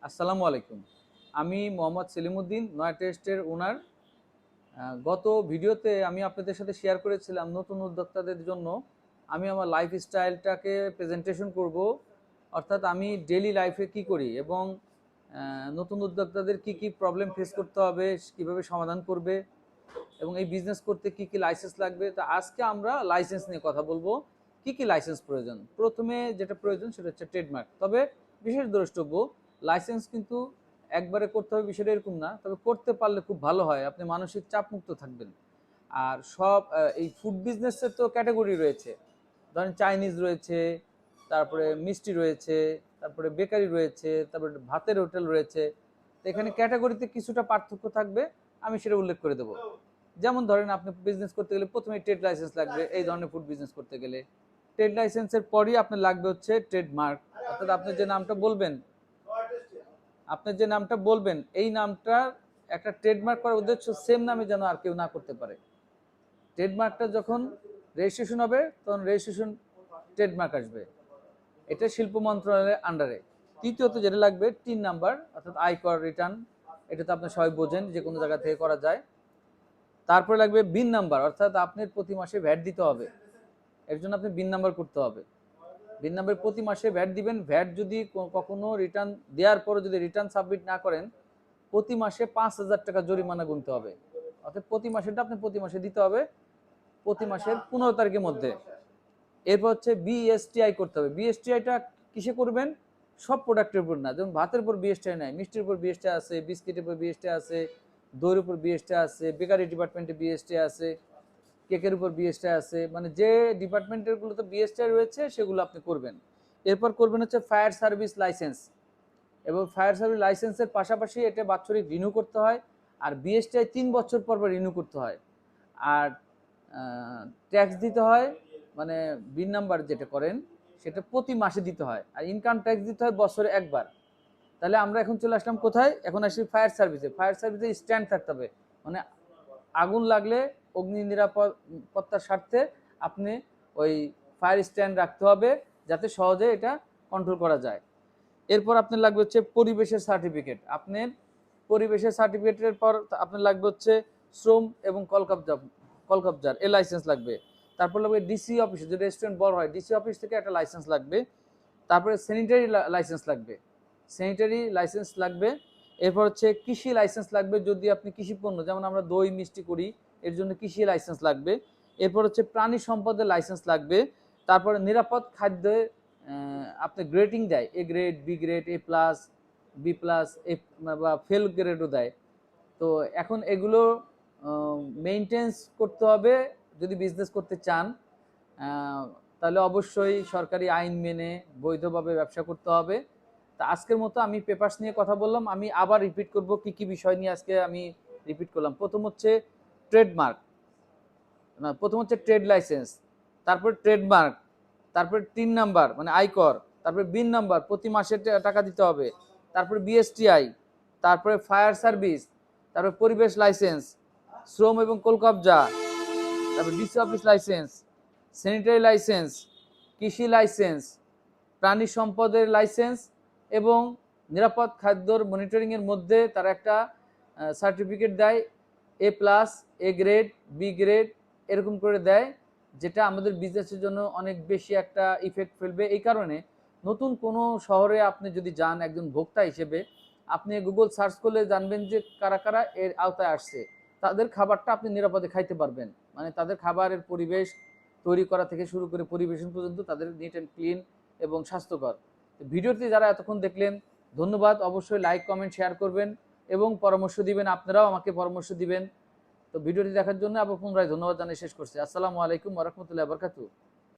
আসসালামু আলাইকুম। আমি মোহাম্মদ সেলিমউদ্দিন, নয়া টেস্টের ওনার। গত ভিডিওতে আমি আপনাদের সাথে শেয়ার করেছিলাম নতুন উদ্যোক্তাদের জন্য আমি আমার লাইফস্টাইলটাকে প্রেজেন্টেশন করব। অর্থাৎ আমি ডেইলি লাইফে কি করি এবং নতুন উদ্যোক্তাদের কি কি প্রবলেম ফেস করতে হবে, কিভাবে সমাধান করবে এবং এই বিজনেস করতে কি কি লাইসেন্স লাগবে। তো আজকে আমরা লাইসেন্স নিয়ে কথা বলবো। কি কি লাইসেন্স প্রয়োজন? প্রথমে যেটা প্রয়োজন সেটা হচ্ছে ট্রেডমার্ক। তবে বিশেষ দ্রষ্টব্য, লাইসেন্স কিন্তু একবারে করতে হবে বিষয়টা এরকম না, তবে করতে পারলে খুব ভালো হয়, আপনি মানসিক চাপমুক্ত থাকবেন। আর সব এই ফুড বিজনেসের তো ক্যাটাগরি রয়েছে, ধরেন চাইনিজ রয়েছে, তারপরে মিষ্টি রয়েছে, তারপরে বেকারি রয়েছে, তারপরে ভাতের হোটেল রয়েছে। তো এখানে ক্যাটাগরিতে কিছুটা পার্থক্য থাকবে, আমি সেটা উল্লেখ করে দেবো। যেমন ধরেন আপনি বিজনেস করতে গেলে প্রথমে ট্রেড লাইসেন্স লাগবে। এই ধরনের ফুড বিজনেস করতে গেলে ট্রেড লাইসেন্সের পরই আপনার লাগবে হচ্ছে ট্রেডমার্ক। অর্থাৎ আপনি যে নামটা বলবেন, এই নামটার একটা ট্রেডমার্ক করার উদ্দেশ্য সেম নামে যেন আর কেউ না করতে পারে। ট্রেডমার্কটা যখন রেজিস্ট্রেশন হবে তখন রেজিস্ট্রেশন ট্রেডমার্ক আসবে, এটা শিল্প মন্ত্রণালয়ের আন্ডারে। তৃতীয়ত যেটা লাগবে টিন নাম্বার, অর্থাৎ আয়কর রিটার্ন। এটা তো আপনার সবাই বোঝেন, যে কোনো জায়গা থেকে করা যায়। তারপরে লাগবে বিন নাম্বার, অর্থাৎ আপনার প্রতি মাসে ভ্যাট দিতে হবে, এর জন্য আপনি বিন নাম্বার করতে হবে। বিন নাম্বার প্রতি মাসে ভ্যাট দিবেন। ভ্যাট যদি কখনো রিটার্ন দেওয়ার পরে যদি রিটার্ন সাবমিট না করেন, প্রতি মাসে 5,000 টাকা জরিমানা গুনতে হবে। অর্থাৎ প্রতি মাসেরটা আপনি প্রতি মাসে দিতে হবে, প্রতি মাসের 15 তারিখের মধ্যে। এরপর হচ্ছে বিএসটিআই করতে হবে। বিএসটিআইটা কিসে করবেন? সব প্রোডাক্টের উপর না, যেমন ভাতের উপর বিএসটিআই নাই, মিষ্টির উপর বিএসটিআই আছে, বিস্কিটের উপর বিএসটিআই আছে, দইয়ের উপর বিএসটিআই আছে, বেকারি ডিপার্টমেন্টে বিএসটিআই আছে, কেকের উপর বিএসটিআই আছে। মানে যে ডিপার্টমেন্টের গুলোতে বিএসটিআই রয়েছে সেগুলো আপনি করবেন। এরপর করবেন হচ্ছে ফায়ার সার্ভিস লাইসেন্স, এবং ফায়ার সার্ভিস লাইসেন্সের পাশাপাশি এটা বাৎসরিক রিনিউ করতে হয়। আর বিএসটিআই 3 বছর পর রিনিউ করতে হয়। আর ট্যাক্স দিতে হয়, মানে বিন নাম্বার যেটা করেন সেটা প্রতি মাসে দিতে হয়। আর ইনকাম ট্যাক্স দিতে হয় বছরে একবার। তাহলে আমরা এখন চলে আসলাম কোথায়? এখন আসি ফায়ার সার্ভিসে। ফায়ার সার্ভিসে স্ট্যান্ড থাকতে হবে, মানে আগুন লাগলে অগ্নি নিরাপত্তার স্বার্থে আপনি ওই ফায়ার স্ট্যান্ড রাখতে হবে, যাতে সহজে এটা কন্ট্রোল করা যায়। এরপর আপনার লাগবে হচ্ছে পরিবেশের সার্টিফিকেট। আপনার পরিবেশের সার্টিফিকেটের পর আপনার লাগবে হচ্ছে শ্রম এবং কলকবজার এ লাইসেন্স লাগবে। তারপর লাগবে ডিসি অফিস, যদি রেস্টুরেন্ট বড় হয় ডিসি অফিস থেকে একটা লাইসেন্স লাগবে। তারপরে স্যানিটারি লাইসেন্স লাগবে, স্যানিটারি লাইসেন্স লাগবে। এরপর হচ্ছে কৃষি লাইসেন্স লাগবে, যদি আপনি কৃষি পণ্য, যেমন আমরা দই মিষ্টি করি, এর জন্য কৃষি লাইসেন্স লাগবে। এরপর হচ্ছে প্রাণী সম্পদের লাইসেন্স লাগবে। তারপরে নিরাপদ খাদ্যের আপনি গ্রেডিং দেয়, A grade, B grade, A plus, B plus, A বা ফেল গ্রেডও দেয়। তো এখন এগুলো মেইনটেন্স করতে হবে যদি বিজনেস করতে চান। তাহলে অবশ্যই সরকারি আইন মেনে বৈধভাবে ব্যবসা করতে হবে। তা আজকের মতো আমি পেপারস নিয়ে কথা বললাম, আমি আবার রিপিট করব কি কি বিষয় নিয়ে আজকে আমি রিপিট করলাম। প্রথম হচ্ছে ট্রেডমার্ক, না প্রথম হচ্ছে ট্রেড লাইসেন্স, তারপর ট্রেডমার্ক, তারপরে টিন নাম্বার মানে আয়কর, তারপরে বিন নাম্বার প্রতি মাসে টাকা দিতে হবে, তারপরে বিএসটিআই, তারপরে ফায়ার সার্ভিস, তারপরে পরিবেশ লাইসেন্স, শ্রম এবং কলকবজা, তারপরে DC office licence, sanitary licence, কৃষি লাইসেন্স, প্রাণী সম্পদের লাইসেন্স এবং নিরাপদ খাদ্যর মনিটরিংয়ের মধ্যে তারা একটা সার্টিফিকেট দেয়, A plus, A grade, B grade, এরকম করে দেয়, যেটা আমাদের বিজনেসের জন্য অনেক বেশি একটা ইফেক্ট ফেলবে। এই কারণে নতুন কোনো শহরে আপনি যদি যান একজন ভোক্তা হিসেবে, আপনি গুগল সার্চ করলে জানবেন যে কারা কারা এর আওতায় আসছে। তাদের খাবারটা আপনি নিরাপদে খাইতে পারবেন, মানে তাদের খাবারের পরিবেশ তৈরি করা থেকে শুরু করে পরিবেশন পর্যন্ত তাদের নিট অ্যান্ড ক্লিন এবং স্বাস্থ্যকর। ভিডিওটি যারা এতক্ষণ দেখলেন ধন্যবাদ। অবশ্যই লাইক, কমেন্ট, শেয়ার করবেন এবং পরামর্শ দিবেন, আপনারাও আমাকে পরামর্শ দিবেন। তো ভিডিওটি দেখার জন্য আবার পুনরায় ধন্যবাদ জানিয়ে শেষ করছি। আসসালামু আলাইকুম ওয়া রাহমাতুল্লাহি ওয়া বারাকাতুহু।